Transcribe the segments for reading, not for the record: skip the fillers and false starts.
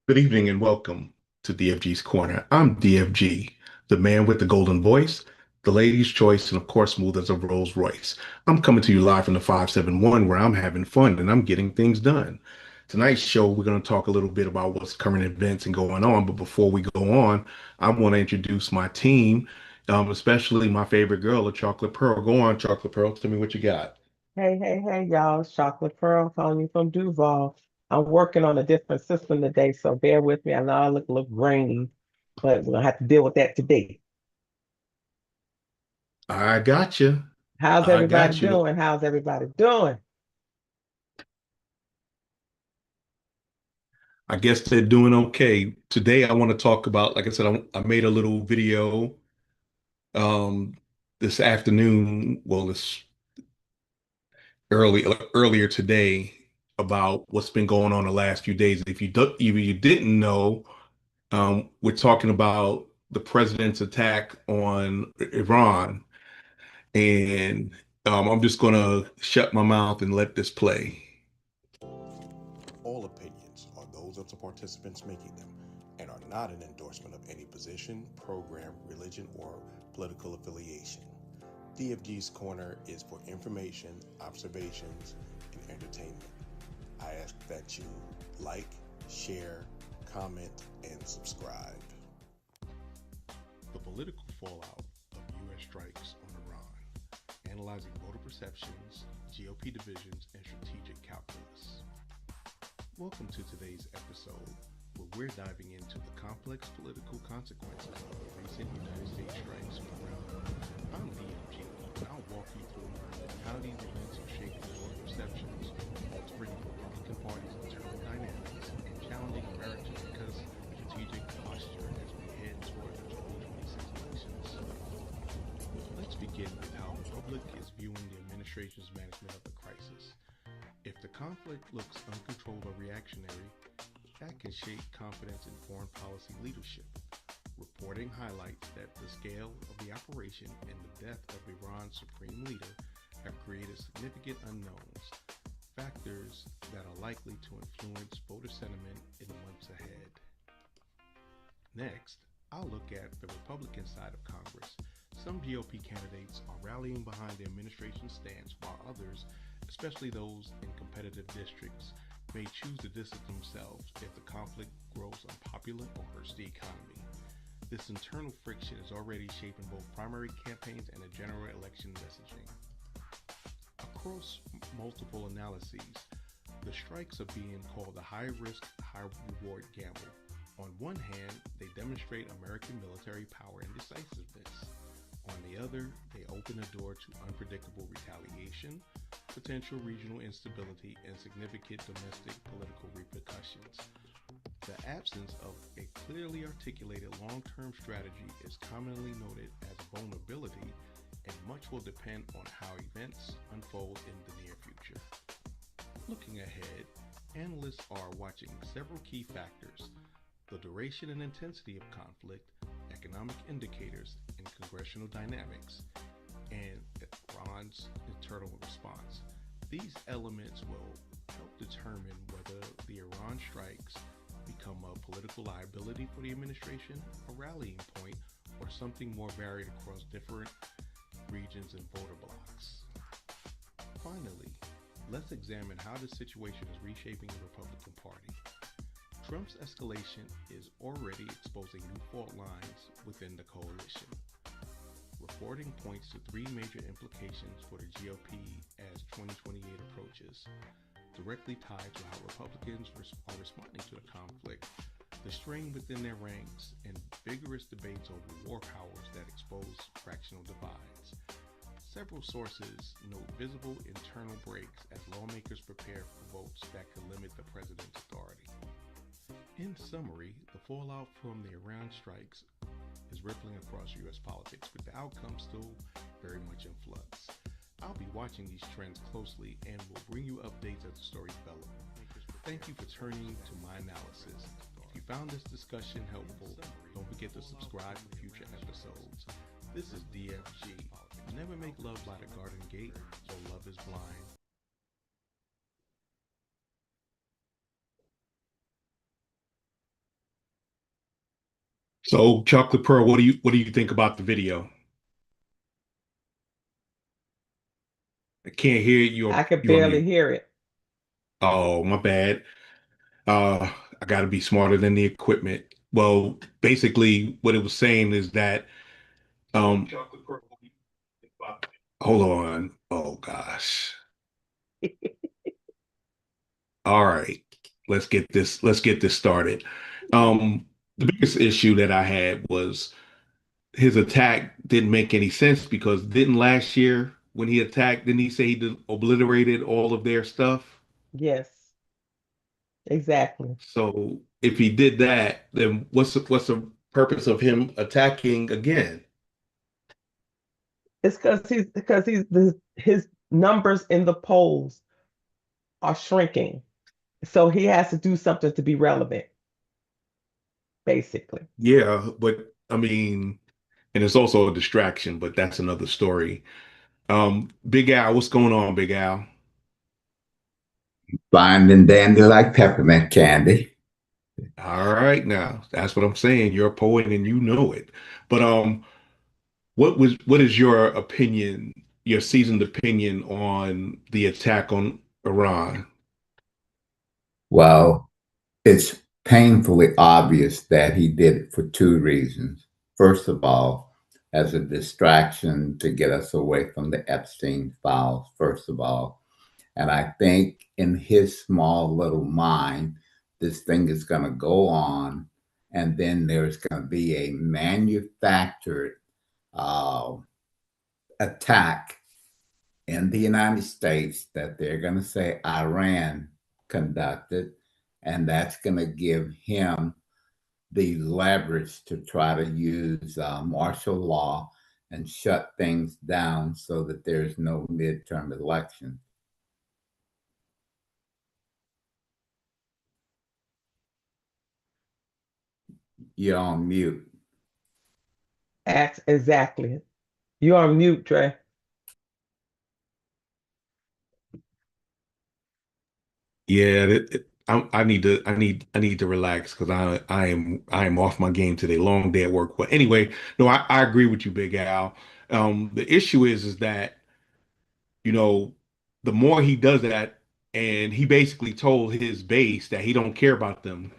Good evening and welcome to DFG's Corner. I'm DFG, the man with the golden voice, the lady's choice, and of course, smooth as a Rolls Royce. I'm coming to you live from the 571 where I'm having fun and I'm getting things done. Tonight's show, we're going to talk a little bit about what's current events and going on. But before we go on, I want to introduce my team, especially my favorite girl, the Chocolate Pearl. Go on, Chocolate Pearl. Tell me what you got. Hey, y'all. It's Chocolate Pearl calling you from Duval. I'm working on a different system today, so bear with me. I know I look a little grainy, but we're gonna have to deal with that today. I got you. How's I everybody got you. doing? How's everybody doing? I guess they're doing okay. Today, I want to talk about, like I said, I made a little video um, this afternoon, well, this earlier today about what's been going on the last few days. If you didn't know, we're talking about the president's attack on Iran, and I'm just gonna shut my mouth and let this play. All opinions are those of the participants making them and are not an endorsement of any position, program, religion, or political affiliation. DFG's Corner is for information, observations, and entertainment. I ask that you like, share, comment, and subscribe. The political fallout of U.S. strikes on Iran, analyzing voter perceptions, GOP divisions, and strategic calculus. Welcome to today's episode, where we're diving into the complex political consequences of the recent United States strikes on Iran. I'm DMG, and I'll walk you through how these events are shaping voter perceptions, altering the Republican Party's internal dynamics, and challenging America's strategic posture as we head toward the 2026 elections. Let's begin with how the public is viewing the administration's management of the crisis. If the conflict looks uncontrolled or reactionary, that can shake confidence in foreign policy leadership. Reporting highlights that the scale of the operation and the death of Iran's supreme leader have created significant unknowns, factors that are likely to influence voter sentiment in the months ahead. Next, I'll look at the Republican side of Congress. Some GOP candidates are rallying behind the administration's stance, while others, especially those in competitive districts, may choose to distance themselves if the conflict grows unpopular or hurts the economy. This internal friction is already shaping both primary campaigns and the general election messaging. Across multiple analyses, the strikes are being called a high risk, high reward gamble. On one hand, they demonstrate American military power and decisiveness. On the other, they open the door to unpredictable retaliation, potential regional instability, and significant domestic political repercussions. The absence of a clearly articulated long-term strategy is commonly noted as a vulnerability, and much will depend on how events unfold in the near future. Looking ahead, analysts are watching several key factors: the duration and intensity of conflict, economic indicators, and congressional dynamics, and Iran's internal response. These elements will help determine whether the Iran strikes become a political liability for the administration, a rallying point, or something more varied across different regions and voter blocs. Finally, let's examine how this situation is reshaping the Republican Party. Trump's escalation is already exposing new fault lines within the coalition. Reporting points to three major implications for the GOP as 2028 approaches, directly tied to how Republicans are responding to the conflict, the strain within their ranks, and vigorous debates over war powers that expose fractional divides. Several sources note visible internal breaks as lawmakers prepare for votes that could limit the president's authority. In summary, the fallout from the Iran strikes is rippling across U.S. politics, with the outcome still very much in flux. I'll be watching these trends closely and will bring you updates as the stories develop. Thank you for turning to my analysis. If you found this discussion helpful, don't forget to subscribe for future episodes. This is DFG. Never make love by the garden gate, so love is blind. So, Chocolate Pearl, what do you think about the video? I can't hear you. I could You're on barely mute. hear it. Oh, my bad. I got to be smarter than the equipment. Well, basically, what it was saying is that Chocolate Pearl, what do you think about the video? Hold on. Oh gosh. All right. Let's get this started. The biggest issue that I had was his attack didn't make any sense because didn't last year when he attacked, didn't he say he obliterated all of their stuff? Yes, exactly. So if he did that, then what's the purpose of him attacking again? It's because his numbers in the polls are shrinking. So he has to do something to be relevant, basically. Yeah, but I mean, and it's also a distraction, but that's another story. Big Al, what's going on, Big Al? Fine and dandy like peppermint candy. All right, now that's what I'm saying. You're a poet and you know it. But what is your opinion, your seasoned opinion on the attack on Iran? Well, it's painfully obvious that he did it for two reasons. First of all, as a distraction to get us away from the Epstein files, first of all. And I think in his small little mind, this thing is going to go on, and then there's going to be a manufactured uh, attack in the United States that they're going to say Iran conducted, and that's going to give him the leverage to try to use martial law and shut things down so that there's no midterm election. You're on mute. Exactly. You're on mute, Trey. Yeah, I need to relax because I am off my game today. Long day at work. But anyway, no, I agree with you, Big Al. The issue is that you know the more he does that, and he basically told his base that he don't care about them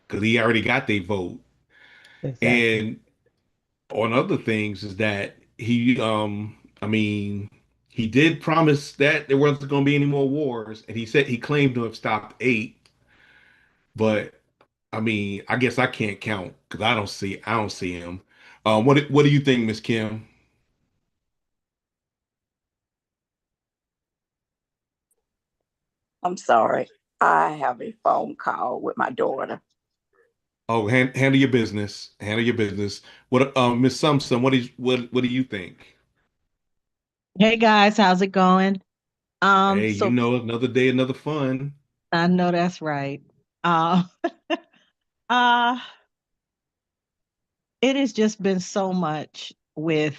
because he already got their vote. Exactly. And on other things is that I mean, he did promise that there wasn't going to be any more wars, and he said he claimed to have stopped eight, but I mean, I guess I can't count because I don't see him. What do you think, Miss Kim? I'm sorry. I have a phone call with my daughter. Oh, handle your business. Handle your business. What, Miss Sumpson, what do you think? Hey guys, how's it going? Hey, So another day, another fun. I know that's right. Uh, uh, it has just been so much with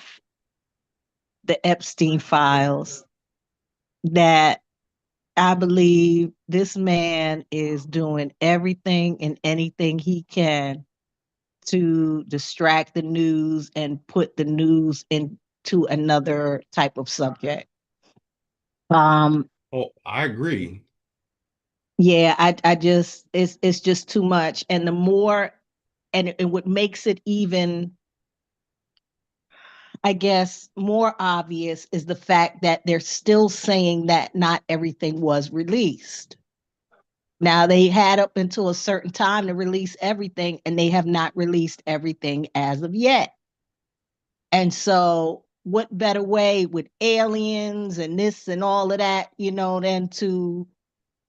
the Epstein files that I believe this man is doing everything and anything he can to distract the news and put the news into another type of subject. Um, Oh, I agree. yeah, I just it's just too much. And the more and what makes it even, I guess, more obvious is the fact that they're still saying that not everything was released. Now, they had up until a certain time to release everything, and they have not released everything as of yet. And so, what better way with aliens and this and all of that, than to,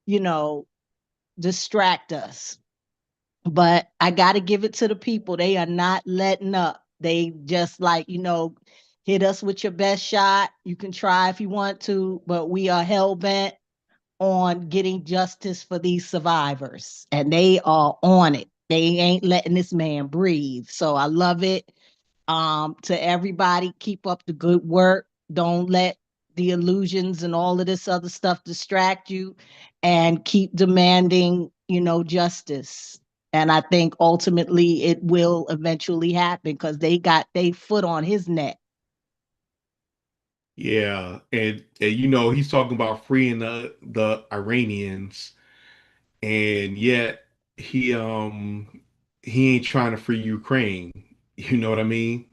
you know, distract us? But I got to give it to the people. They are not letting up. They just like, hit us with your best shot. You can try if you want to, but we are hell bent on getting justice for these survivors. And they are on it. They ain't letting this man breathe. So I love it. To everybody, keep up the good work. Don't let the illusions and all of this other stuff distract you, and keep demanding, justice And I think ultimately it will eventually happen because they got their foot on his neck. Yeah, and you know he's talking about freeing the Iranians, and yet he um he ain't trying to free Ukraine. You know what I mean?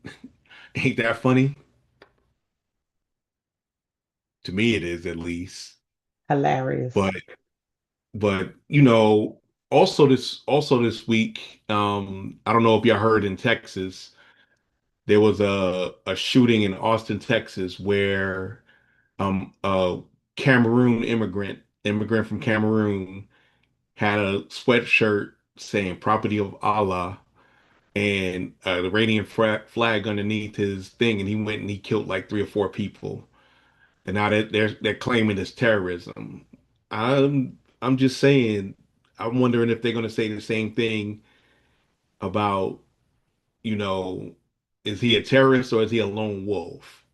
Ain't that funny? To me, it is at least. Hilarious. But you know, also this week, I don't know if y'all heard in Texas, there was a shooting in Austin, Texas, where a Cameroon immigrant from Cameroon had a sweatshirt saying "Property of Allah" and the Iranian flag underneath his thing, and he went and he killed like 3 or 4 people. And now they're claiming it's terrorism. I'm just saying, I'm wondering if they're going to say the same thing about, you know, is he a terrorist or is he a lone wolf?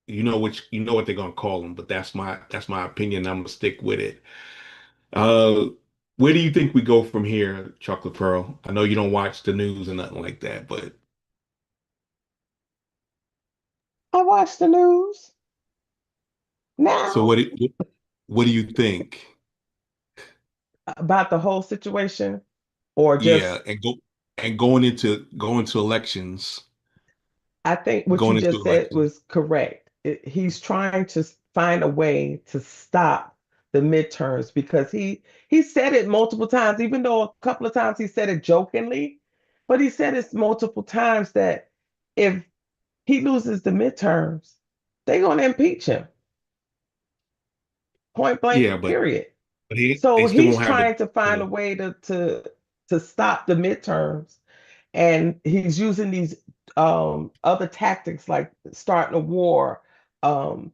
You know what they're going to call him, but that's my opinion. I'm gonna stick with it. Uh, where do you think we go from here, Chocolate Pearl? I know you don't watch the news and nothing like that, but I watch the news so now what do you think? about the whole situation, or Yeah, just and going to elections, I think what you going into just said elections. was correct. He's trying to find a way to stop the midterms because he said it multiple times, even though a couple of times he said it jokingly, but he said it multiple times that if he loses the midterms, they're going to impeach him, point Yeah, blank, period. but they So still he's won't have trying to find a the way to stop the midterms, and he's using these other tactics like starting a war, um,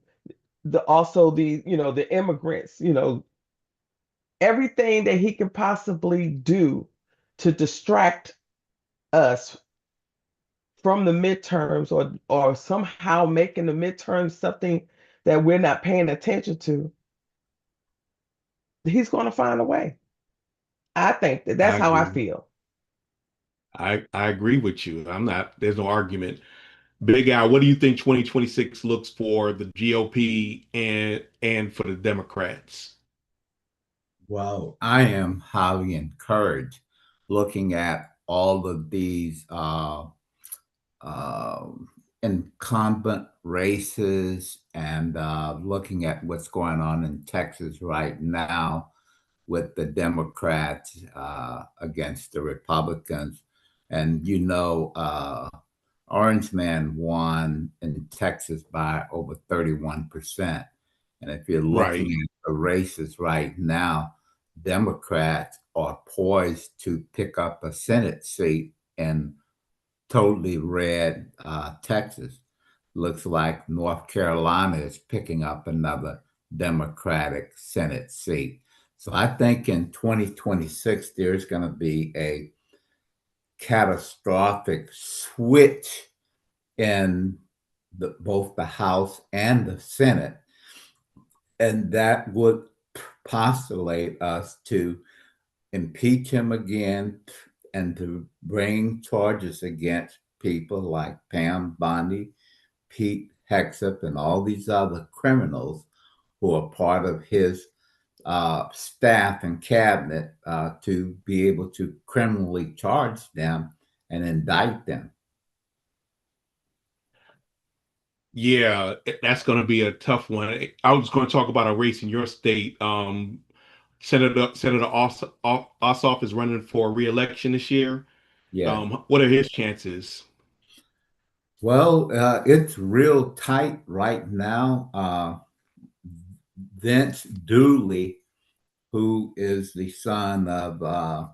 the also the the immigrants, everything that he can possibly do to distract us from the midterms, or somehow making the midterms something that we're not paying attention to. He's going to find a way. I think that's I how I agree. feel. I agree with you. I'm not, there's no argument. Big Al, what do you think 2026 looks for the GOP and for the Democrats? Well, I am highly encouraged looking at all of these uh, incumbent races and looking at what's going on in Texas right now with the Democrats against the Republicans. And Orange Man won in Texas by over 31%. And if you're looking Right. at the races right now, Democrats are poised to pick up a Senate seat in totally red Texas. Looks like North Carolina is picking up another Democratic Senate seat. So I think in 2026, there's going to be a catastrophic switch in both the House and the Senate. And that would postulate us to impeach him again and to bring charges against people like Pam Bondi, Pete Hegseth, and all these other criminals who are part of his staff and cabinet to be able to criminally charge them and indict them. Yeah, that's going to be a tough one. I was going to talk about a race in your state. Senator Ossoff is running for re-election this year. Yeah. What are his chances? Well, it's real tight right now. Vince Dooley, who is the son of a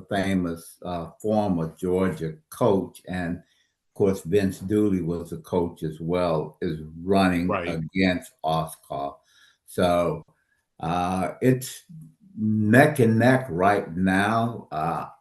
famous former Georgia coach, and of course Vince Dooley was a coach as well, is running Right. against Oscar. So it's neck and neck right now.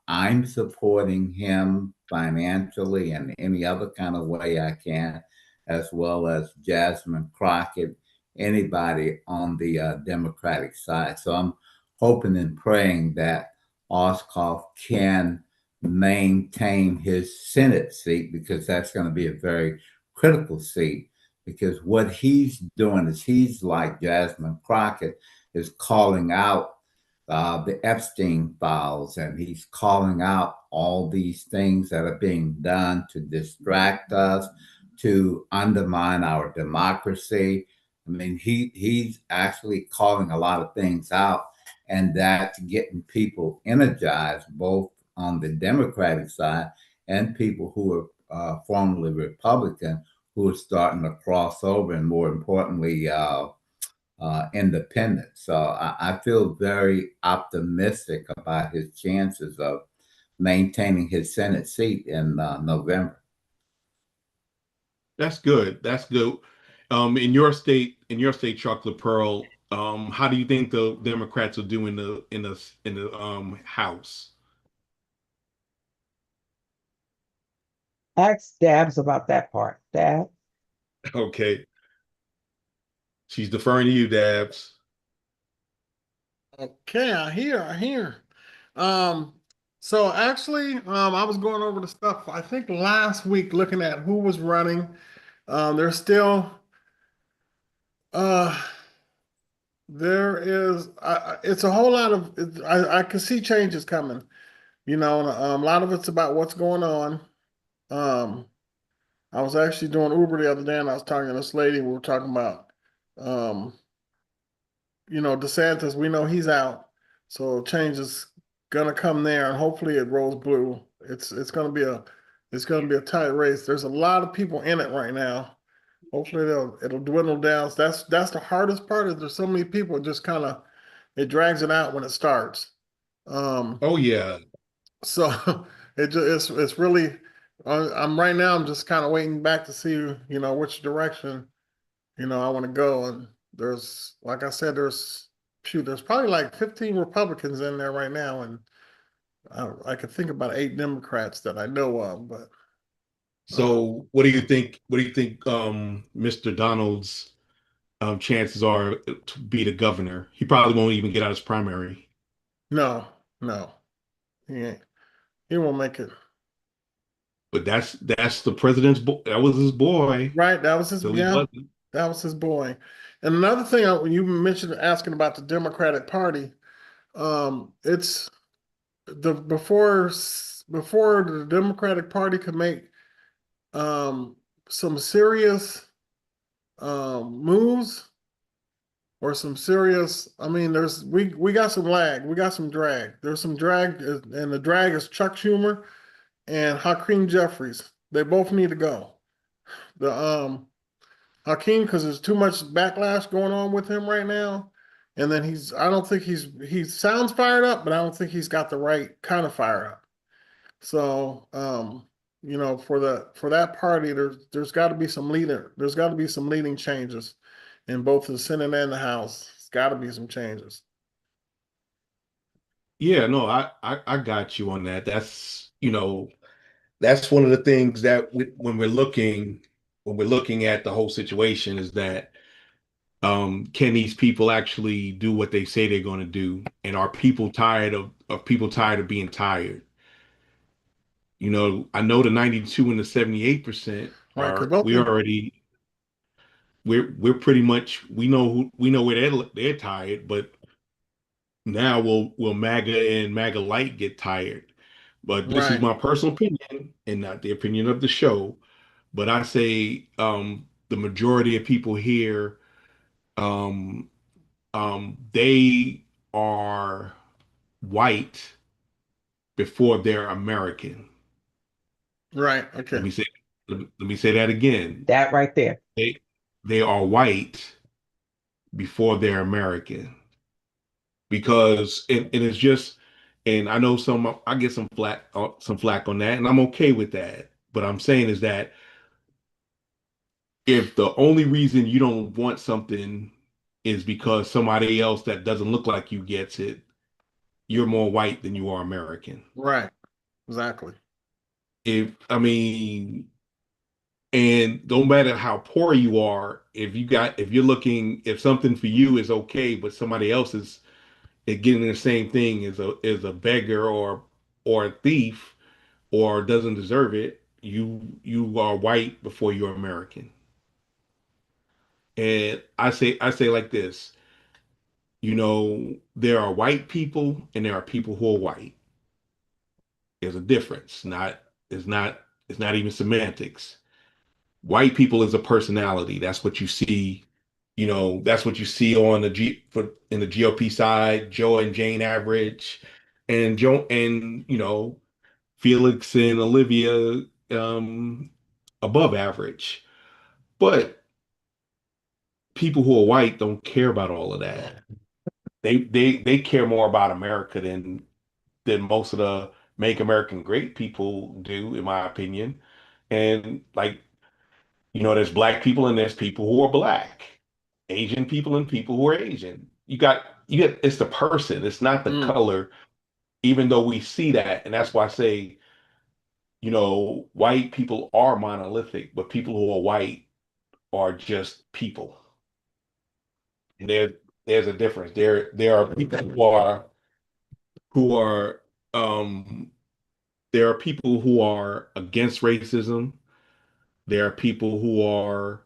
I'm supporting him financially and any other kind of way I can, as well as Jasmine Crockett, anybody on the Democratic side. So I'm hoping and praying that Ossoff can maintain his Senate seat, because that's going to be a very critical seat. Because what he's doing is he's like Jasmine Crockett, is calling out the Epstein files, and he's calling out all these things that are being done to distract us, to undermine our democracy. I mean, he's actually calling a lot of things out, and that's getting people energized, both on the Democratic side and people who are formerly Republican, who are starting to cross over, and more importantly, independent. So I feel very optimistic about his chances of maintaining his Senate seat in November. That's good. That's good. In your state, Chocolate Pearl, how do you think the Democrats will do in the House? Ask Dabs about that part. Dab. Okay, she's deferring to you, Dabs. Okay, I hear. Um, so actually, I was going over the stuff I think last week, looking at who was running. There's still, uh, there is, it's a whole lot of, I can see changes coming. You know, and, a lot of it's about what's going on. Um, I was actually doing Uber the other day, and I was talking to this lady. We were talking about, um, DeSantis. We know he's out, so change is gonna come there, and hopefully it rolls blue. It's gonna be a tight race. There's a lot of people in it right now. Hopefully it'll dwindle down. So that's the hardest part. Is there's so many people. It just kind of it drags it out when it starts. Um, Oh yeah. so it's really. I'm right now. I'm just kind of waiting back to see which direction I want to go. And there's, like I said, there's probably like 15 Republicans in there right now, and I could think about 8 Democrats that I know of. But uh, So, what do you think? What do you think, Mr. Donald's chances are to be the governor? He probably won't even get out his primary. no, no, he ain't. He won't make it. But that's the president's boy. That was his boy Right? That was his. till he Yeah, wasn't. that was his boy. And another thing, when you mentioned asking about the Democratic Party, it's the before the Democratic Party could make um, some serious moves, or some serious. I mean, we got some lag, we got some drag. There's some drag, and the drag is Chuck Schumer and Hakeem Jeffries. They both need to go. The Hakeem, because there's too much backlash going on with him right now, and then I don't think he sounds fired up, but I don't think he's got the right kind of fire up. So, for that party, there's got to be some leading changes in both the Senate and the House. It's got to be some changes. Yeah, no, I got you on that. That's one of the things that when we're looking at the whole situation is that can these people actually do what they say they're going to do? And are people tired of people tired of being tired? I know the 92 and the 78% Right? Because are both we of them, already we're pretty much we know where they're tired, but now will MAGA and MAGA light get tired? But this is right, my personal opinion and not the opinion of the show. But I say the majority of people here, um, they are white before they're American. right. Let Okay, me say let me say that again. That right there. They they are white before they're American because and it's just and I know I get some flack on that and I'm okay with that. But I'm saying is that if the only reason you don't want something is because somebody else that doesn't look like you gets it, you're more white than you are American. right, exactly. If I mean, and no matter how poor you are, if you're looking, if something for you is okay, but somebody else it getting the same thing as a beggar or a thief or doesn't deserve it, you are white before you're American. And I say like this, there are white people and there are people who are white. There's a difference. It's not even semantics. White people is a personality. That's what you see. That's what you see on in the GOP side, Joe and Jane Average, and Joe and Felix and Olivia above average. But people who are white don't care about all of that. They care more about America than most of the Make American Great people do, in my opinion. And like, there's black people and there's people who are black, Asian people and people who are Asian. You get it's the person, it's not the Mm, color, even though we see that. And that's why I say, white people are monolithic, but people who are white are just people. And there's a difference. There are people who are um there are people who are against racism. There are people who are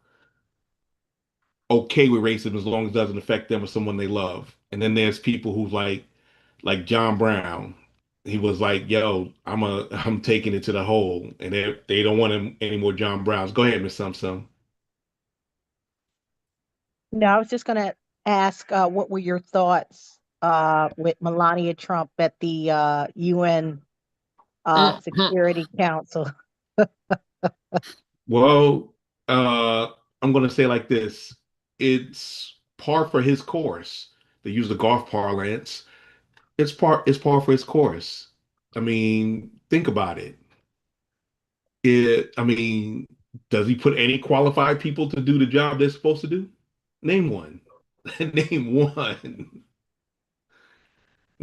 okay with racism as long as it doesn't affect them or someone they love. And then there's people who like John Brown. He was like, "Yo, I'm taking it to the hole," and they don't want him any more John Browns. Go ahead, Miss Sum. No, I was just going to ask, what were your thoughts with Melania Trump at the UN mm. Security Council? Well, I'm gonna say like this: it's par for his course. They use the golf parlance. It's par for his course. I mean, think about it. I mean, does he put any qualified people to do the job they're supposed to do? Name one. Name one.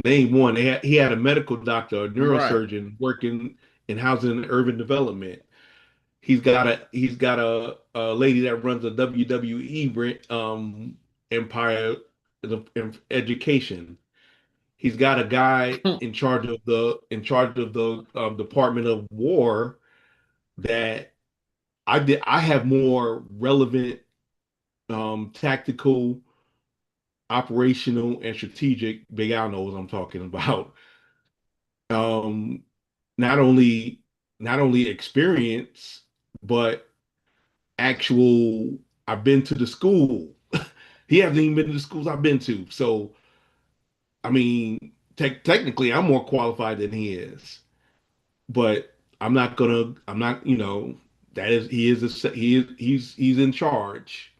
Name one. He had a medical doctor, a Right. neurosurgeon working in housing and urban development. He's got a lady that runs a WWE empire in education. He's got a guy in charge of the Department of War that I have more relevant tactical, operational, and strategic. Big Al knows what I'm talking about. Um, not only not only experience, but actual. I've been to the school. He hasn't even been to the schools I've been to. So I mean, technically, I'm more qualified than he is. But I'm not gonna. I'm not. That is he is he's in charge.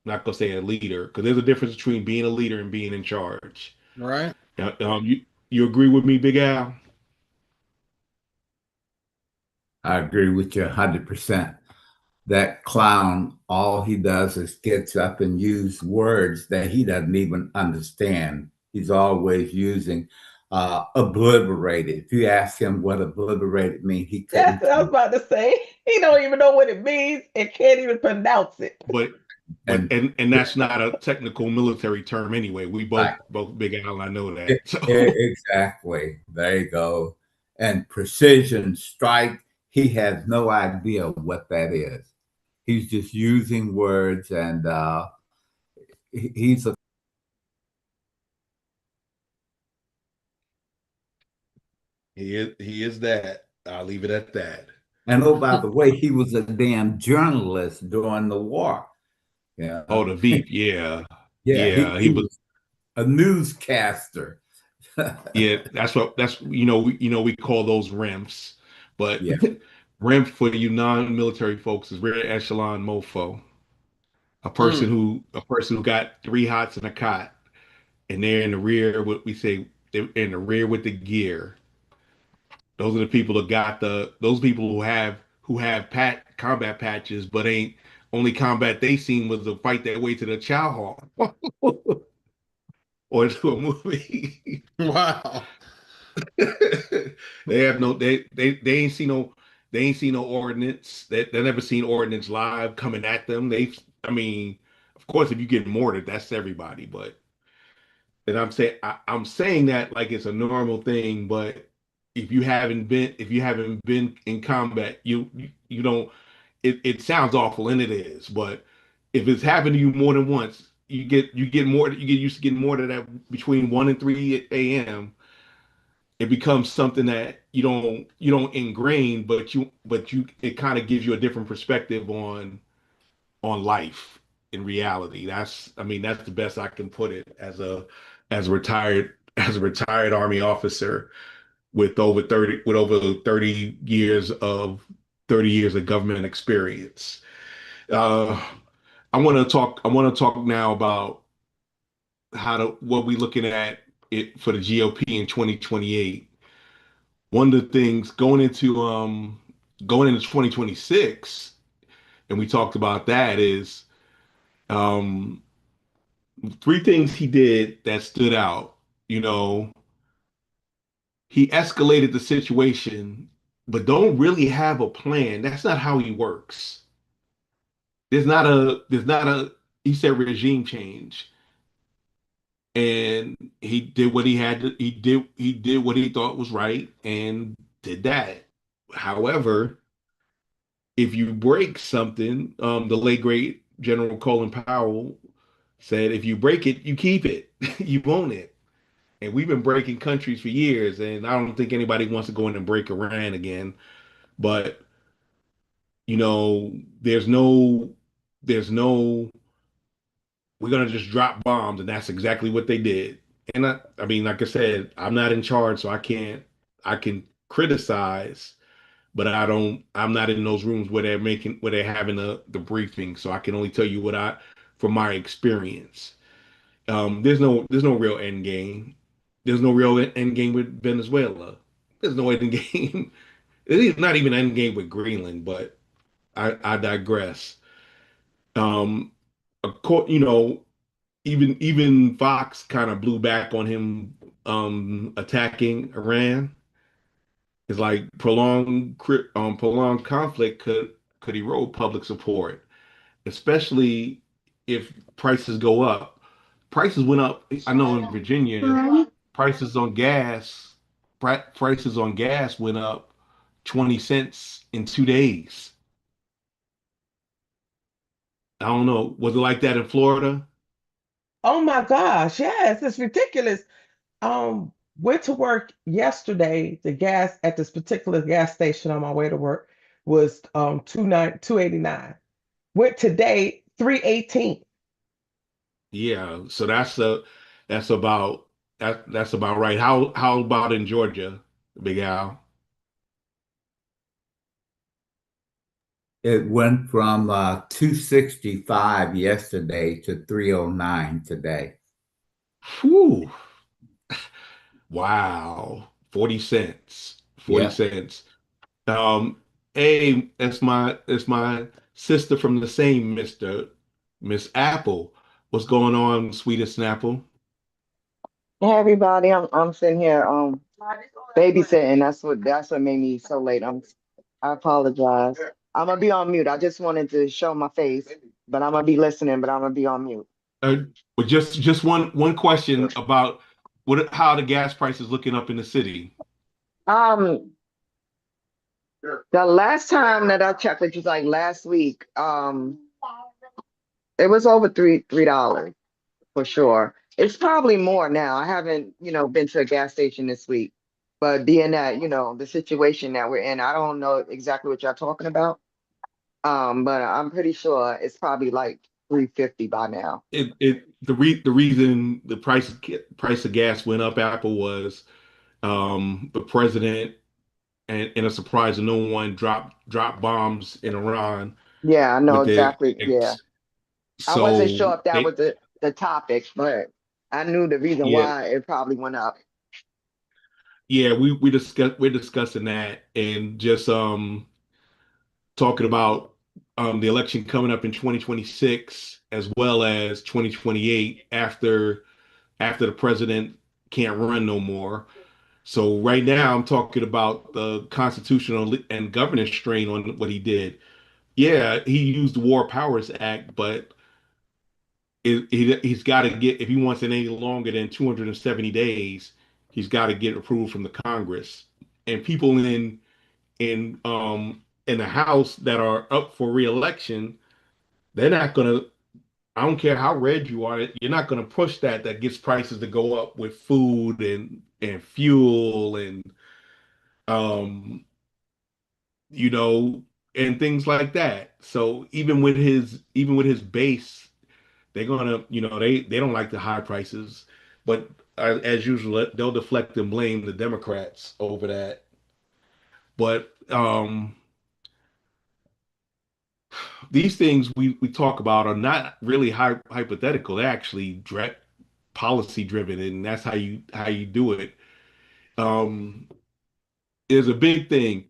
I'm not gonna say a leader because there's a difference between being a leader and being in charge. Right. You agree with me, Big Al? I agree with you 100%. That clown, all he does is gets up and use words that he doesn't even understand. He's always using obliterated. If you ask him what obliterated means, he That's couldn't. what I was about to say. He don't even know what it means and can't even pronounce it. But but And and that's not a technical military term anyway. We both like, both Big Al and I know that. So exactly, there you go. And precision strike, he has no idea what that is. He's just using words, and he's a. he is that. I'll leave it at that. And oh, by the way, he was a damn journalist during the war. Oh, Yeah, the Veep, yeah. yeah, Yeah, he he was. was a newscaster. Yeah, that's we call those REMFs, but Yeah. REMF for you non-military folks is rear echelon mofo. Mm. A person who got three hots and a cot, and they're in the rear. What we say, they're in the rear with the gear. Those are the people that got those people who have combat patches, but ain't only combat they seen was to fight their way to the chow hall or to a movie. Wow. They have no they ain't seen no ordnance. They never seen ordnance live coming at them. I mean, of course, if you get mortared, that's everybody. But And I'm saying that like it's a normal thing, but if you haven't been in combat, you don't. It sounds awful, and it is. But if it's happened to you more than once, you get used to getting more than that between 1 and 3 a.m. It becomes something that you don't ingrain, but you it kind of gives you a different perspective on life in reality. I mean, that's the best I can put it as a retired Army officer with over 30 years of government experience. Uh, I want to talk now about what we're looking at it for the GOP in 2028. One of the things going into 2026, and we talked about that is um three things he did that stood out. You know, he escalated the situation, but don't really have a plan. That's not how he works. There's not a, he said regime change. And he did what he had to, he did what he thought was right and did that. However, if you break something, the late great General Colin Powell said, if you break it, you keep it, you own it. And we've been breaking countries for years, and I don't think anybody wants to go in and break Iran again. But you know, there's no, we're gonna just drop bombs, and that's exactly what they did. And I mean, like I said, I'm not in charge, so I can criticize, but I'm not in those rooms where they're having the briefing, so I can only tell you from my experience. There's no real end game. There's no real end game with Venezuela. There's no end game. It's not even an end game with Greenland, but I digress. Um, you know, even Fox kind of blew back on him attacking Iran. It's like prolonged conflict could erode public support, especially if prices go up. Prices went up. I know in Virginia, prices on gas prices on gas went up 20 cents in 2 days. I don't know. Was it like that in Florida? Oh my gosh, yes, it's ridiculous. Went to work yesterday. The gas at this particular gas station on my way to work was 289. Went today 318. Yeah. So that's about that's about right. How about in Georgia, Big Al? It went from 265 yesterday to 309 today. Whew. Wow. 40 cents. 40 Yeah. cents. Um, hey, that's my sister from the same Miss Apple. What's going on, sweetest Snapple? Hey everybody, I'm sitting here babysitting. That's what made me so late. I apologize. I'm gonna be on mute. I just wanted to show my face, but I'm gonna be listening, but I'm gonna be on mute. Uh, but just one question about how the gas price is looking up in the city. Um, the last time that I checked, which was like last week, it was over $3 for sure. It's probably more now. I haven't, been to a gas station this week, but being that, the situation that we're in, I don't know exactly what y'all talking about. But I'm pretty sure it's probably like 350 by now. The reason the price of gas went up, Apple, was the president and a surprise to no one dropped bombs in Iran Yeah, I know with their exactly. Yeah. I wasn't so sure if that was the topic, but I knew the reason yeah, why it probably went up. yeah, we're discussing that and just talking about the election coming up in 2026 as well as 2028 after the president can't run no more. So right now I'm talking about the constitutional and governance strain on what he did. Yeah, he used the War Powers Act, but he's got to get, if he wants it any longer than 270 days, he's got to get approval from the Congress. And people in the House that are up for reelection, they're not gonna, I don't care how red you are, you're not gonna push that gets prices to go up with food and fuel and um you know and things like that. So even with his base, they're gonna, they don't like the high prices, but as usual, they'll deflect and blame the Democrats over that. But these things we talk about are not really hypothetical. They're actually policy driven, and that's how you do it. Um, is a big thing.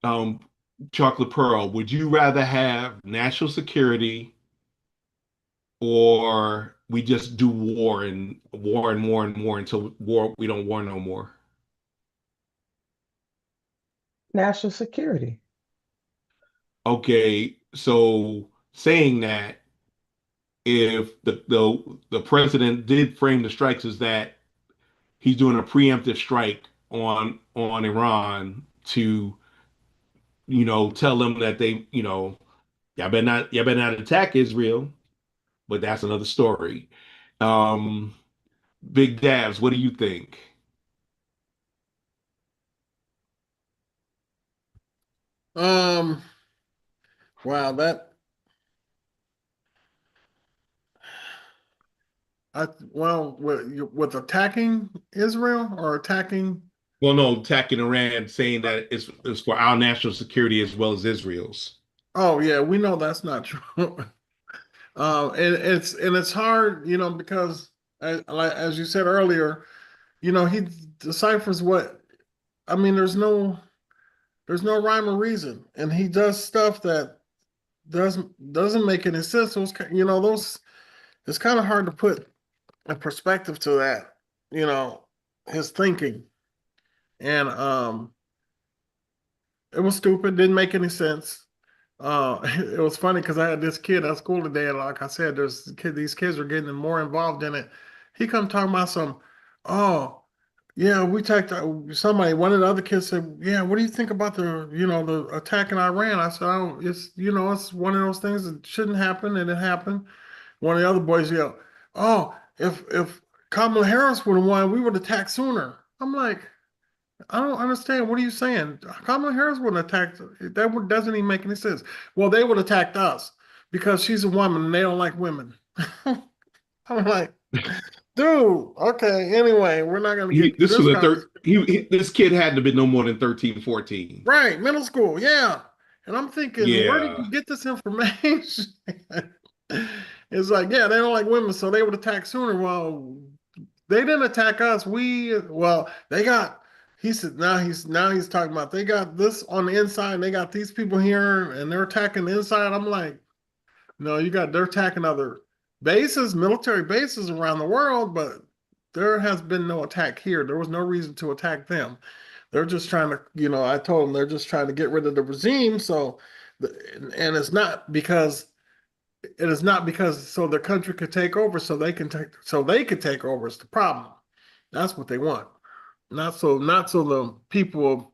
Um, Chocolate Pearl, would you rather have national security, or we just do war and war and war and war until we don't war no more? National security. Okay, so saying that, if the president did frame the strikes as that he's doing a preemptive strike on Iran to, tell them that they, y'all better not attack Israel, but that's another story. Um, Big Dabs, what do you think? Um, wow, that I well with attacking Israel or attacking. Well, no, attacking Iran, saying that it's for our national security as well as Israel's. Oh yeah, we know that's not true. And it's hard, because as you said earlier, he deciphers what. I mean, there's no rhyme or reason, and he does stuff that doesn't make any sense. Those it's kind of hard to put a perspective to that, his thinking, and it was stupid, didn't make any sense. It was funny because I had this kid at school today, and like I said, these kids are getting more involved in it. He come talking about oh, yeah, we talked. One of the other kids said, "Yeah, what do you think about the attack in Iran?" I said, "Oh, it's one of those things that shouldn't happen, and it happened." One of the other boys yelled, "Oh, if Kamala Harris would have won, we would have attacked sooner." I'm like, I don't understand. What are you saying? Kamala Harris wouldn't attack. Doesn't even make any sense. Well, they would attack us because she's a woman and they don't like women. I'm like, dude, okay. Anyway, we're not gonna get This was this a third. conversation. This kid had to be no more than 13, 14. Right, middle school, yeah. And I'm thinking, where did Yeah. you get this information? It's like, yeah, they don't like women, so they would attack sooner. Well, they didn't attack us. They got. He said now he's talking about they got this on the inside. And they got these people here, and they're attacking the inside. I'm like, no, they're attacking other bases, military bases around the world, but there has been no attack here. There was no reason to attack them. They're just trying to, I told them they're just trying to get rid of the regime. And it is not because so their country could take over, so they could take over. It's the problem. That's what they want. Not so the people of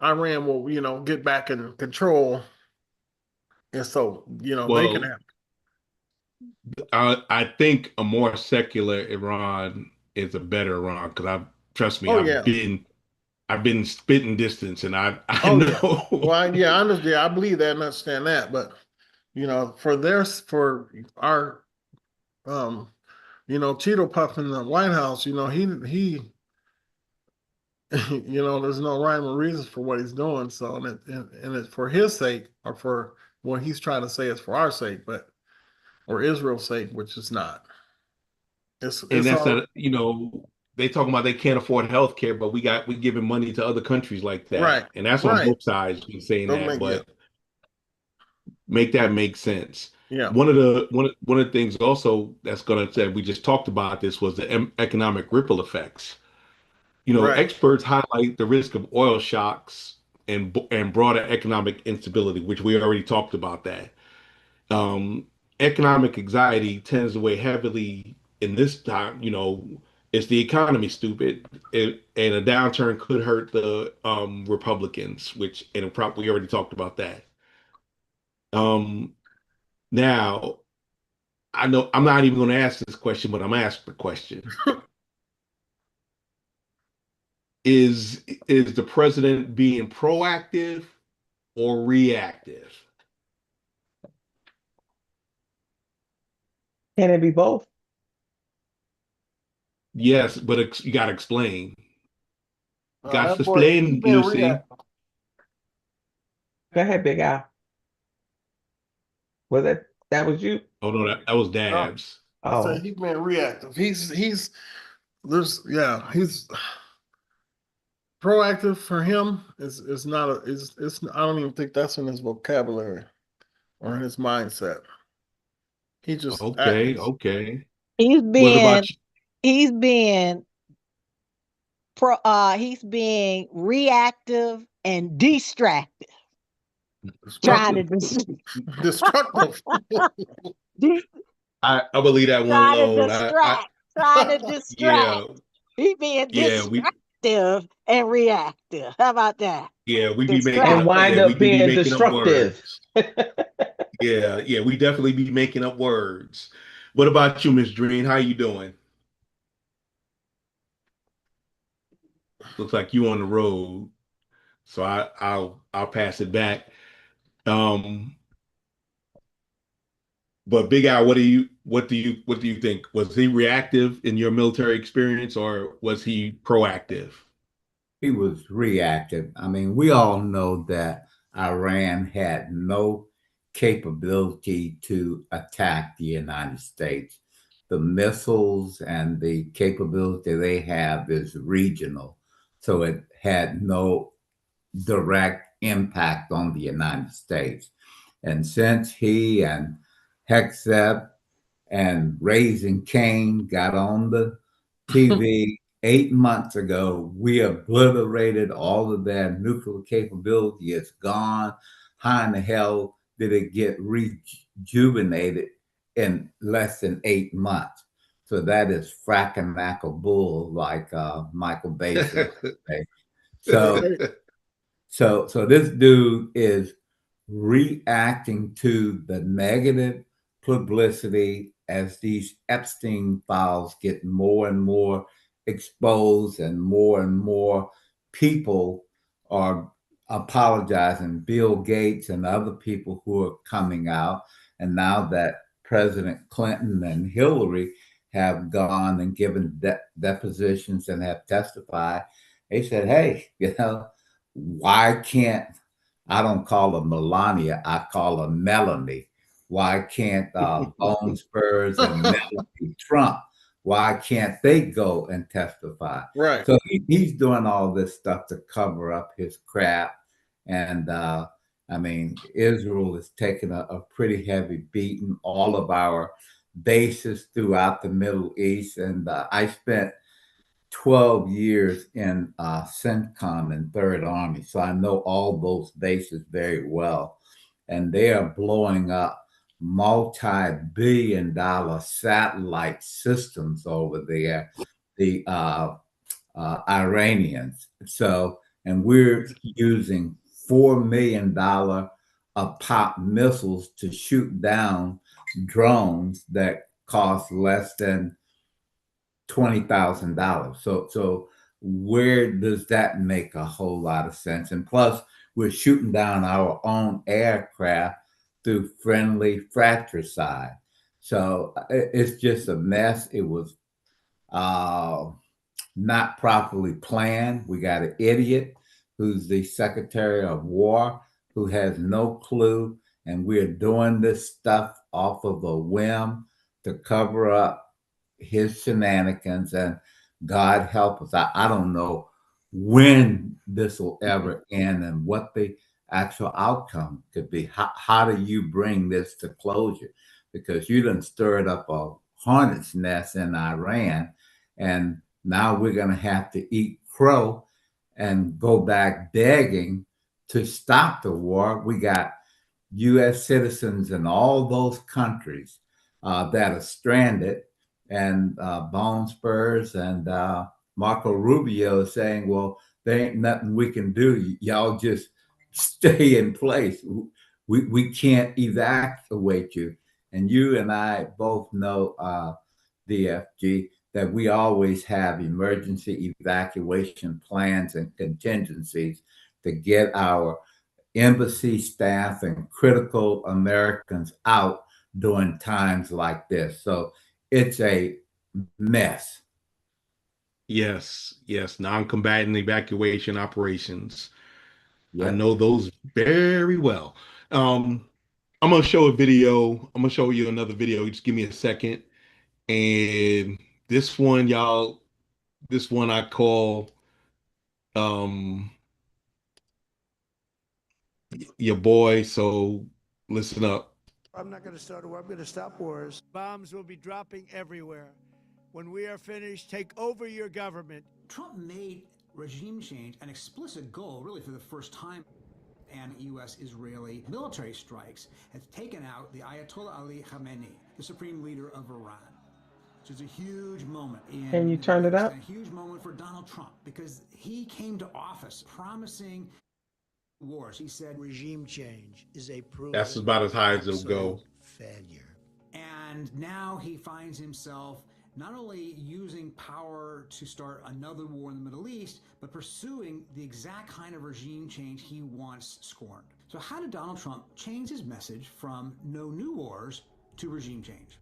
Iran will, get back in control, and so they can Well, have. I think a more secular Iran is a better Iran, because trust me, Oh I've yeah. been spitting distance, and I Oh yeah. know. Well, yeah, I understand. I believe that and understand that, but for our Cheeto Puff in the White House, he there's no rhyme or reason for what he's doing. So, and it's for his sake, or for what he's trying to say is for our sake, or Israel's sake, which is not. And It's that's all not, they talking about they can't afford health care, but we giving money to other countries like that. right, And that's on right. both sides been saying Don't that, make yeah, but make that make sense. yeah, One of the things also that's gonna say, we just talked about this, was the economic ripple effects. right, Experts highlight the risk of oil shocks and broader economic instability, which we already talked about that. Um, economic anxiety tends to weigh heavily in this time. It's the economy, stupid, and a downturn could hurt the Republicans, which we already talked about that. Um, Now, I know I'm not even going to ask this question, but I'm asked the question: Is the president being proactive or reactive? Can it be both? Yes, but you got to explain. Got to That boy, he explain, been Lucy. reacting. Go ahead, Big Al. Was that was you? Oh no, that was Uh, Dabs. I said Oh, he been reactive. He's proactive for him is not a is I don't even think that's in his vocabulary or in his mindset. He just Okay, acts. okay. He's What about being he's being he's being reactive and distracted, trying to Destructive. Destructive. de- I believe that one trying to alone. trying to distract. Yeah, He's being yeah, distractive and reactive. How about that? we be making and up, Distracted. wind we up do be being making up destructive. words. Yeah, we definitely be making up words. What about you, Miss Dream? How you doing? Looks like you on the road, so I'll pass it back. Um, but Big Al, what do you think? Was he reactive in your military experience, or was he proactive? He was reactive. I mean, we all know that Iran had no capability to attack the United States. The missiles and the capability they have is regional. So it had no direct impact on the United States. And since he and Hegseth and Raising Cane got on the TV 8 months ago, we obliterated all of their nuclear capability. It's gone. How in the hell did it get rejuvenated in less than 8 months? So that is fracking mackle bull, like Michael Basin. So so this dude is reacting to the negative publicity as these Epstein files get more and more exposed and more people are apologizing. Bill Gates and other people who are coming out. And now that President Clinton and Hillary have gone and given depositions and have testified, they said, hey, why can't I don't call her Melania, I call her Melanie. Why can't Bone Spurs and Melanie Trump? Why can't they go and testify? Right. So he's doing all this stuff to cover up his crap. And I mean, Israel is taking a pretty heavy beating, all of our bases throughout the Middle East. And I spent 12 years in CENTCOM and Third Army, so I know all those bases very well. And they are blowing up multi-billion-dollar satellite systems over there, the Iranians. So, and we're using $4 million a pop missiles to shoot down drones that cost less than $20,000. So where does that make a whole lot of sense? And plus, we're shooting down our own aircraft through friendly fratricide. So it's just a mess. It was uh, not properly planned. We got an idiot who's the Secretary of War who has no clue, and we're doing this stuff off of a whim to cover up his shenanigans. And God help us. I don't know when this will ever end and what the actual outcome could be. How do you bring this to closure? Because you done stirred up a hornet's nest in Iran, and now we're going to have to eat crow and go back begging to stop the war. We got U.S. citizens in all those countries that are stranded. And Bone Spurs and Marco Rubio is saying, well, there ain't nothing we can do. Y'all just stay in place. We can't evacuate you. And you and I both know, DFG, that we always have emergency evacuation plans and contingencies to get our embassy staff and critical Americans out during times like this. So it's a mess. Yes, yes, non-combatant evacuation operations. I Yep. know those very well. I'm gonna show a video. I'm gonna show you another video. Just give me a second. And this one, y'all, this one I call um your boy. So listen up. I'm not going to start a war. I'm going to stop wars. Bombs will be dropping everywhere. When we are finished, take over your government. Trump made regime change an explicit goal, really for the first time. And U.S.-Israeli military strikes have taken out the Ayatollah Ali Khamenei, the supreme leader of Iran. Which is a huge moment in Can you turn it up? a huge moment for Donald Trump, because he came to office promising wars. He said regime change is a proven That's about as high as it'll go. failure. And now he finds himself not only using power to start another war in the Middle East, but pursuing the exact kind of regime change he once scorned. So how did Donald Trump change his message from no new wars to regime change?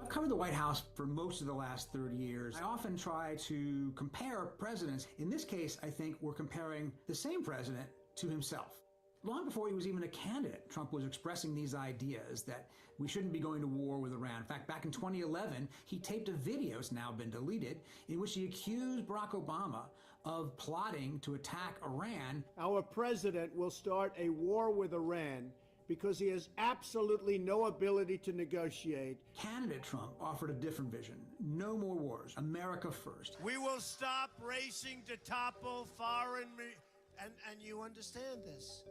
I've covered the White House for most of the last 30 years. I often try to compare presidents. In this case, I think we're comparing the same president to himself. Long before he was even a candidate, Trump was expressing these ideas that we shouldn't be going to war with Iran. In fact, back in 2011, he taped a video, it's now been deleted, in which he accused Barack Obama of plotting to attack Iran. Our president will start a war with Iran because he has absolutely no ability to negotiate. Candidate Trump offered a different vision. No more wars. America first. We will stop racing to topple foreign, and you understand this,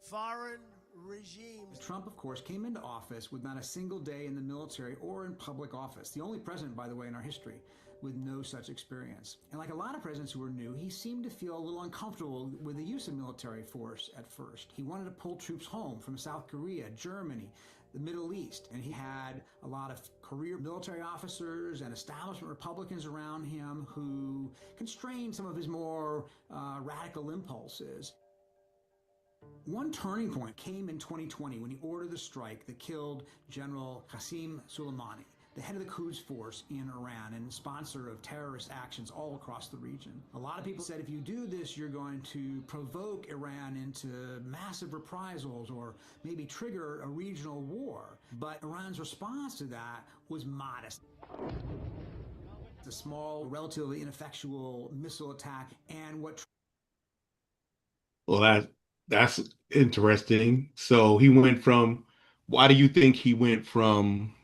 foreign regimes. Trump, of course, came into office with not a single day in the military or in public office. The only president, by the way, in our history with no such experience. And like a lot of presidents who were new, he seemed to feel a little uncomfortable with the use of military force at first. He wanted to pull troops home from South Korea, Germany, the Middle East. And he had a lot of career military officers and establishment Republicans around him who constrained some of his more radical impulses. One turning point came in 2020 when he ordered the strike that killed General Qasem Soleimani, the head of the Quds force in Iran and sponsor of terrorist actions all across the region. A lot of people said if you do this, you're going to provoke Iran into massive reprisals or maybe trigger a regional war. But Iran's response to that was modest. It's a small, relatively ineffectual missile attack. And what... Well, that's interesting. So he went from, why do you think he went from,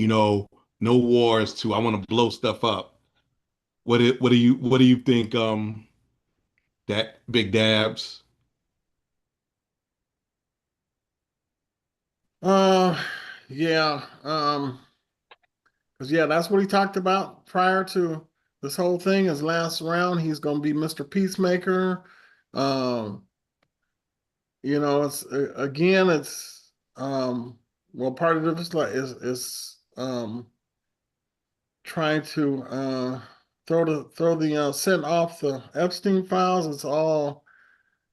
no wars to I want to blow stuff up? What do you think, that Big Dabs? Yeah. Because that's what he talked about prior to this whole thing. His last round, he's going to be Mr. Peacemaker. It's again, it's well, part of it is trying to throw the scent off the Epstein files.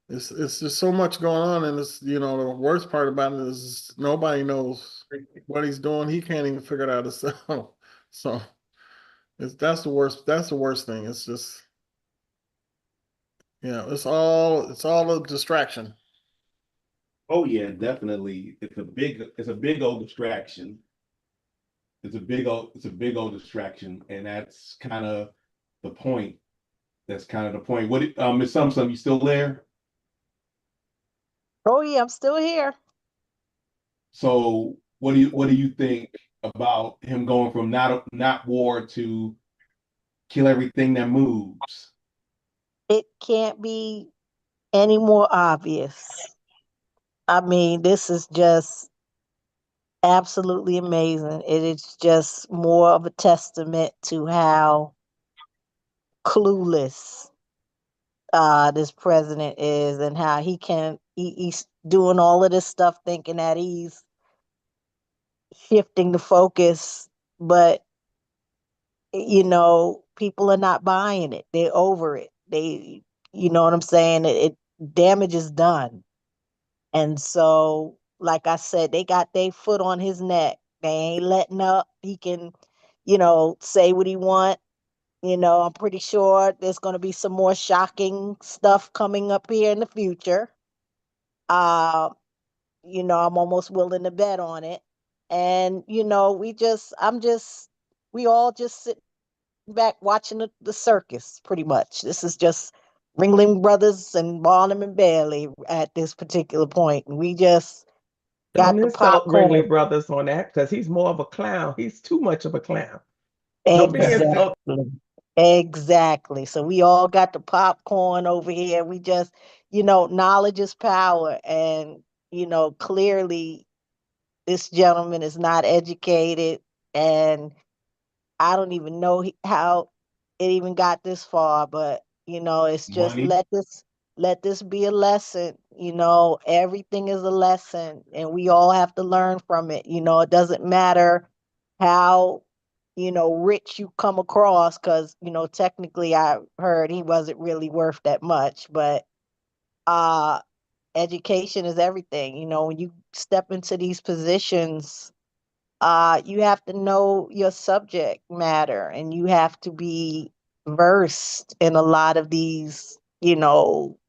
It's just so much going on, and it's the worst part about it is nobody knows what he's doing. He can't even figure it out himself. So that's the worst thing. It's just it's all a distraction. Oh yeah, definitely. It's a big old distraction. It's a big old distraction, and that's kind of the point. That's kind of the point. What, Miss Sumsum, you still there? Oh yeah, I'm still here. So what do you think about him going from not war to kill everything that moves? It can't be any more obvious. I mean, this is just absolutely amazing. It is just more of a testament to how clueless this president is, and how he's doing all of this stuff thinking that he's shifting the focus, but people are not buying it. They're over it. You know what I'm saying? Damage is done. And so, like I said, they got their foot on his neck. They ain't letting up. He can, say what he want. I'm pretty sure there's going to be some more shocking stuff coming up here in the future. Uh, I'm almost willing to bet on it. And, we all just sit back watching the circus, pretty much. This is just Ringling Brothers and Barnum and Bailey at this particular point. And we just Don't got the insult popcorn. Ringling Brothers on that because he's more of a clown. He's too much of a clown. Don't be Exactly. insult. Exactly. So we all got the popcorn over here. We just, knowledge is power. And, clearly this gentleman is not educated. And I don't even know how it even got this far, but it's just Money. let this be a lesson. Everything is a lesson, and we all have to learn from it. It doesn't matter how rich you come across, because technically I heard he wasn't really worth that much, but uh education is everything. When you step into these positions, you have to know your subject matter, and you have to be versed in a lot of these,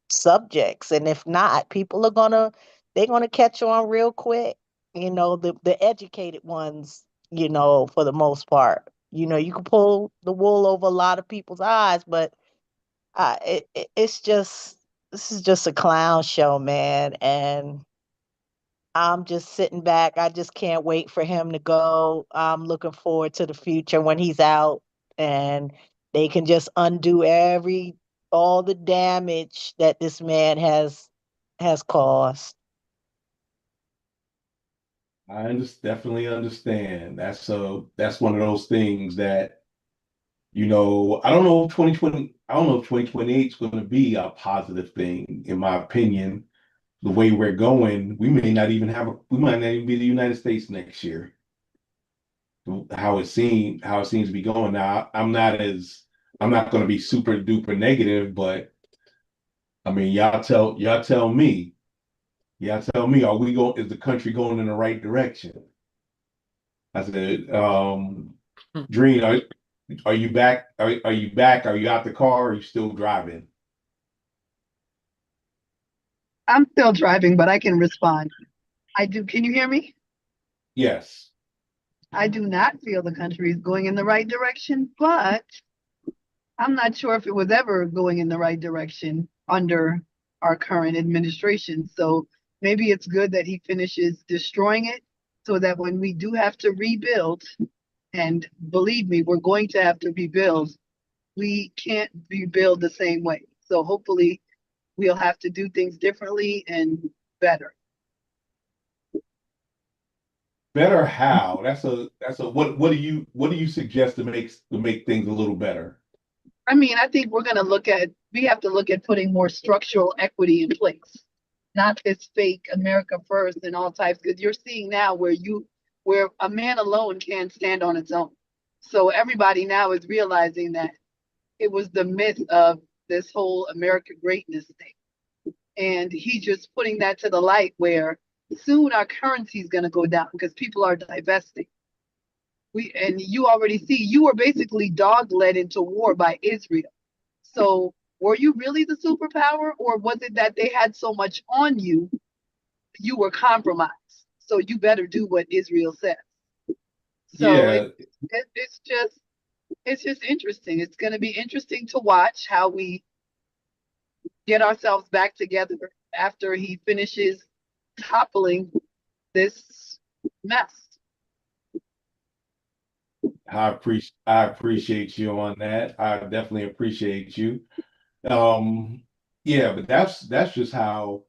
subjects. And if not, they're gonna catch on real quick. The educated ones, for the most part. You can pull the wool over a lot of people's eyes, but it's just this is just a clown show, man. And I'm just sitting back. I just can't wait for him to go. I'm looking forward to the future when he's out and they can just undo all the damage that this man has caused. Definitely understand. That's one of those things that, I don't know if 2028 is going to be a positive thing, in my opinion. The way we're going, we might not even be the United States next year. How it seems to be going now. I'm not going to be super duper negative, but I mean, y'all tell me, is the country going in the right direction? I said, Dreen, are you back? Are you back? Are you out the car? Or are you still driving? I'm still driving, but I can respond. I do. Can you hear me? Yes. I do not feel the country is going in the right direction, but I'm not sure if it was ever going in the right direction under our current administration. So maybe it's good that he finishes destroying it so that when we do have to rebuild, and believe me, we're going to have to rebuild, we can't rebuild the same way. So hopefully we'll have to do things differently and better. Better how? What do you suggest to make things a little better? I mean, I think we have to look at putting more structural equity in place, not this fake America first and all types, because you're seeing now where a man alone can't stand on its own. So everybody now is realizing that it was the myth of this whole America greatness thing. And he's just putting that to the light where soon our currency is going to go down because people are divesting. And you already see, you were basically dog led into war by Israel. So were you really the superpower, or was it that they had so much on you, you were compromised? So you better do what Israel says. So Yeah, it's just interesting. It's going to be interesting to watch how we get ourselves back together after he finishes toppling this mess. I appreciate you on that. I definitely appreciate you. Yeah, but that's just how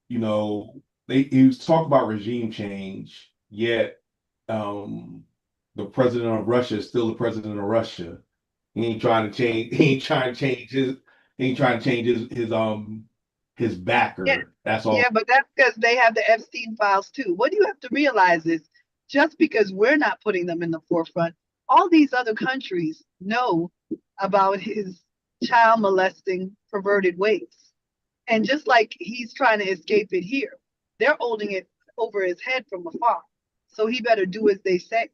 you know, he was talking about regime change, yet um, the president of Russia is still the president of Russia. He ain't trying to change. He ain't trying to change his. He ain't trying to change his Yeah, backer. That's all. yeah, but that's because they have the Epstein files too. What you have to realize is just because we're not putting them in the forefront, all these other countries know about his child molesting perverted ways. And just like he's trying to escape it here, they're holding it over his head from afar. So he better do as they say.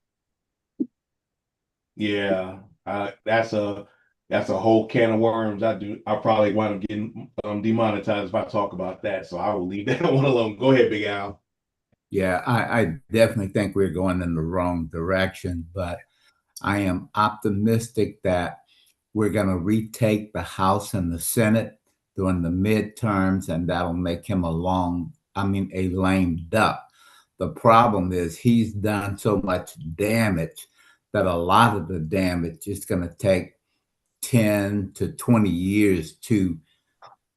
Yeah, that's a whole can of worms. I probably wind up getting demonetized if I talk about that. So I will leave that one alone. Go ahead, Big Al. Yeah, I definitely think we're going in the wrong direction, but I am optimistic that we're going to retake the House and the Senate during the midterms, and that'll make him a lame duck. The problem is he's done so much damage that a lot of the damage is going to take 10 to 20 years to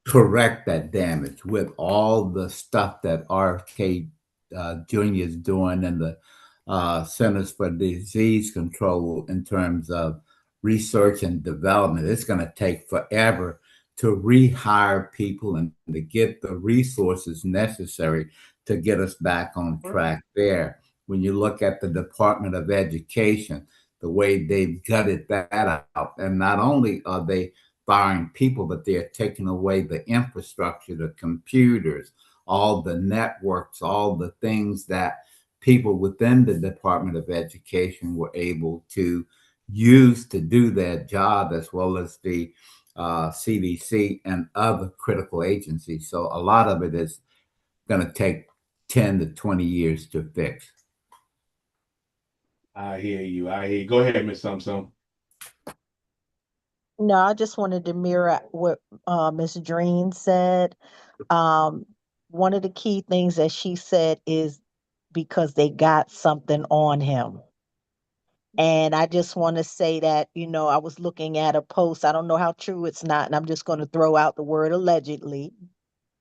correct that damage with all the stuff that RFK Jr. is doing and the Centers for Disease Control in terms of research and development. It's going to take forever to rehire people and to get the resources necessary to get us back on track there. When you look at the Department of Education, the way they've gutted that out, and not only are they firing people, but they're taking away the infrastructure, the computers, all the networks, all the things that people within the Department of Education were able to use to do their job, as well as the CDC and other critical agencies. So a lot of it is going to take 10 to 20 years to fix. I hear you. I hear you. Go ahead, Miss Sum. No, I just wanted to mirror what Miss Dream said. Um, One of the key things that she said is because they got something on him. And I just want to say that, I was looking at a post. I don't know how true it's not, and I'm just going to throw out the word allegedly.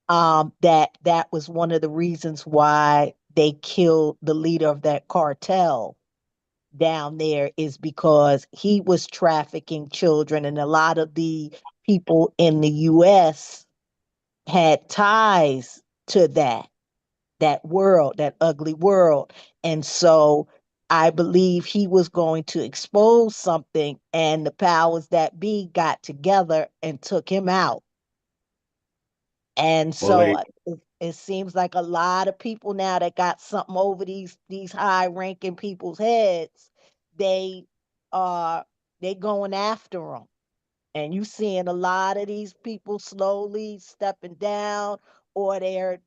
That was one of the reasons why they killed the leader of that cartel down there is because he was trafficking children, and a lot of the people in the US had ties to that world, that ugly world. And so I believe he was going to expose something, and the powers that be got together and took him out. And Well, so it seems like a lot of people now that got something over these high ranking people's heads, they are they going after them. And you seeing a lot of these people slowly stepping down, or they're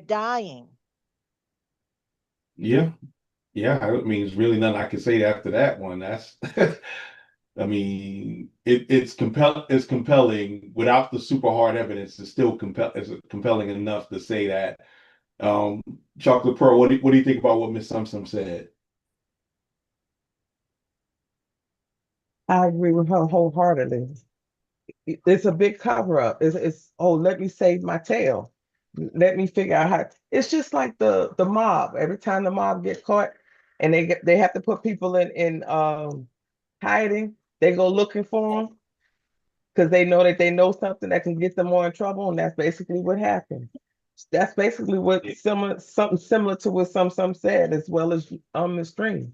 dying. yeah, yeah. I mean, there's really nothing I can say after that one. That's, I mean, it's compelling without the super hard evidence. It's compelling enough to say that. Chocolate Pearl, what do you think about what Miss Sum said? I agree with her wholeheartedly. It's a big cover up. It's oh, let me save my tail. Let me figure out how. It's just like the mob. Every time the mob get caught, and they have to put people in hiding, they go looking for them because they know that they know something that can get them more in trouble, and that's basically what happened. That's basically what something similar to what some said, as well as the stream.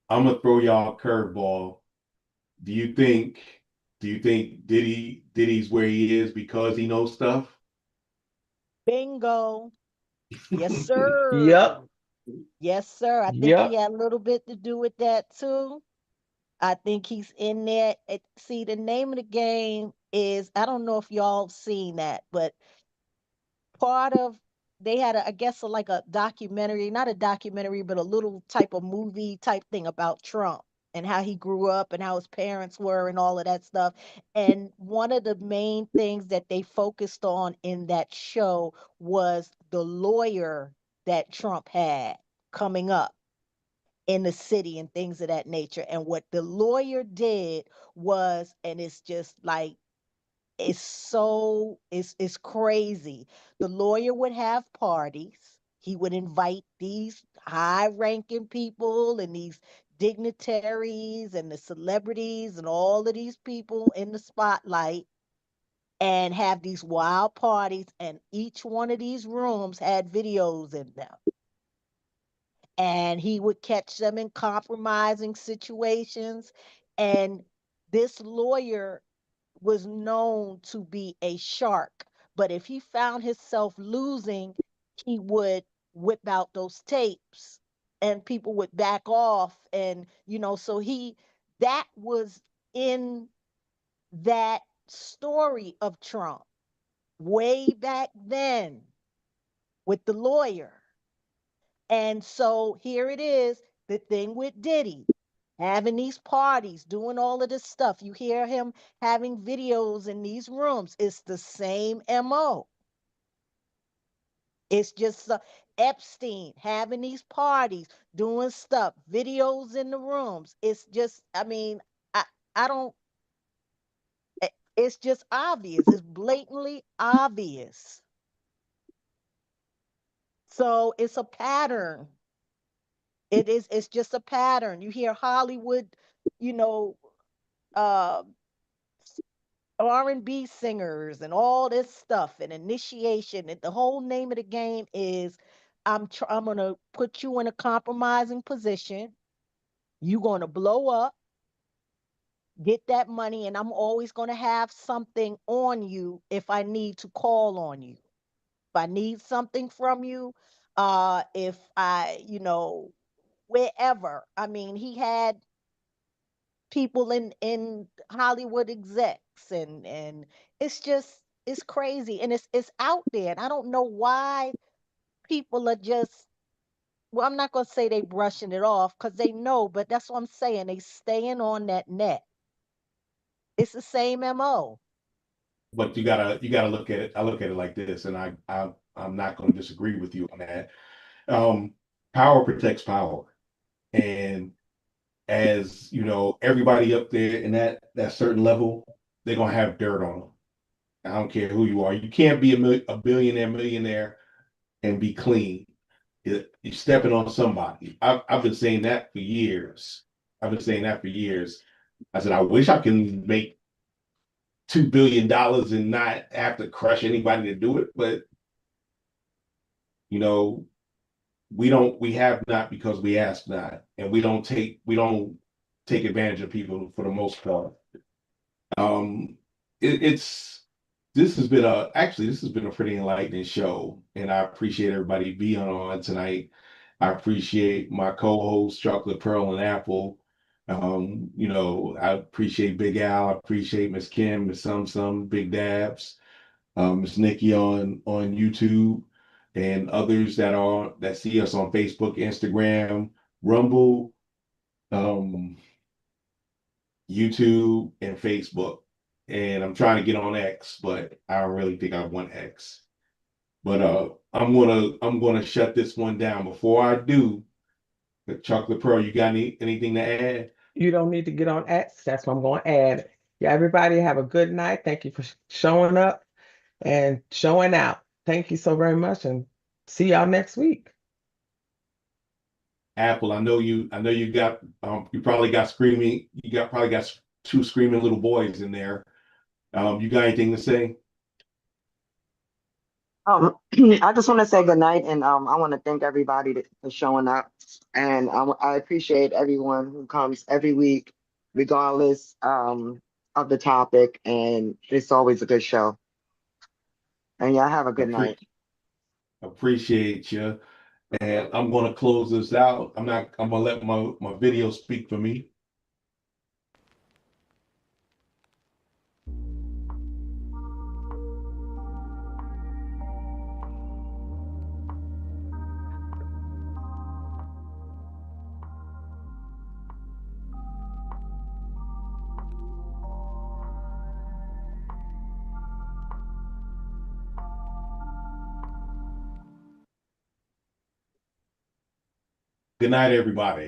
I'm gonna throw y'all a curveball. Do you think do you think Diddy's where he is because he knows stuff? Bingo. Yes, sir. Yep, Yes, sir. I think he yep. had a little bit to do with that too. I think he's in there. See, the name of the game is, I don't know if y'all seen that, but part of they had I guess like a documentary, not a documentary, but a little type of movie type thing about Trump and how he grew up and how his parents were and all of that stuff. And one of the main things that they focused on in that show was the lawyer that Trump had coming up in the city and things of that nature. And what the lawyer did was, and it's just like it's crazy. The lawyer would have parties. He would invite these high-ranking people and these dignitaries and the celebrities and all of these people in the spotlight and have these wild parties, and each one of these rooms had videos in them. And he would catch them in compromising situations. And this lawyer was known to be a shark. But if he found himself losing, he would whip out those tapes and people would back off. And, so that was in that story of Trump way back then with the lawyer. And so here it is, the thing with Diddy, having these parties, doing all of this stuff. You hear him having videos in these rooms. It's the same MO. It's just Epstein having these parties, doing stuff, videos in the rooms. It's just, I don't, it's just obvious. It's blatantly obvious. So it's a pattern. It's just a pattern. You hear Hollywood, you know, uh R&B singers and all this stuff and initiation, and the whole name of the game is I'm going to put you in a compromising position. You're going to blow up, get that money, and I'm always going to have something on you if I need to call on you. If I need something from you, if I, wherever. I mean, he had people in Hollywood execs, and it's crazy, and it's out there, and I don't know why people are just, well, I'm not going to say they brushing it off because they know, but that's what I'm saying, they staying on that net. It's the same MO. But you gotta look at it. I look at it like this, and I'm not going to disagree with you on that. Um, Power protects power, and as you know, everybody up there in that certain level, they're gonna have dirt on them. I don't care who you are. You can't be a billionaire, millionaire, and be clean. You're stepping on somebody. I've been saying that for years. I've been saying that for years. I said I wish I can make $2 billion and not have to crush anybody to do it, but you know, we have not because we ask not, and we don't take advantage of people for the most part. Um, it's this has been a pretty enlightening show, and I appreciate everybody being on tonight. I appreciate my co-hosts, Chocolate Pearl and Apple. I appreciate Big Al. I appreciate Miss Kim, Miss Sum, Big Dabs, Miss Nikki on YouTube, and others that see us on Facebook, Instagram, Rumble, um, YouTube, and Facebook. And I'm trying to get on X, but I don't really think I want X. But I'm gonna shut this one down. Before I do, the Chocolate Pearl, you got anything to add? You don't need to get on X. That's what I'm going to add. Yeah, everybody have a good night. Thank you for showing up and showing out. Thank you so very much, and see y'all next week. Apple, I know you got you probably got screaming, probably got two screaming little boys in there. You got anything to say? I just want to say good night, and I want to thank everybody for showing up, and I appreciate everyone who comes every week, regardless of the topic, and it's always a good show. And y'all have a good Appre- night. Appreciate you. And I'm gonna close this out. I'm gonna let my video speak for me. Good night, everybody.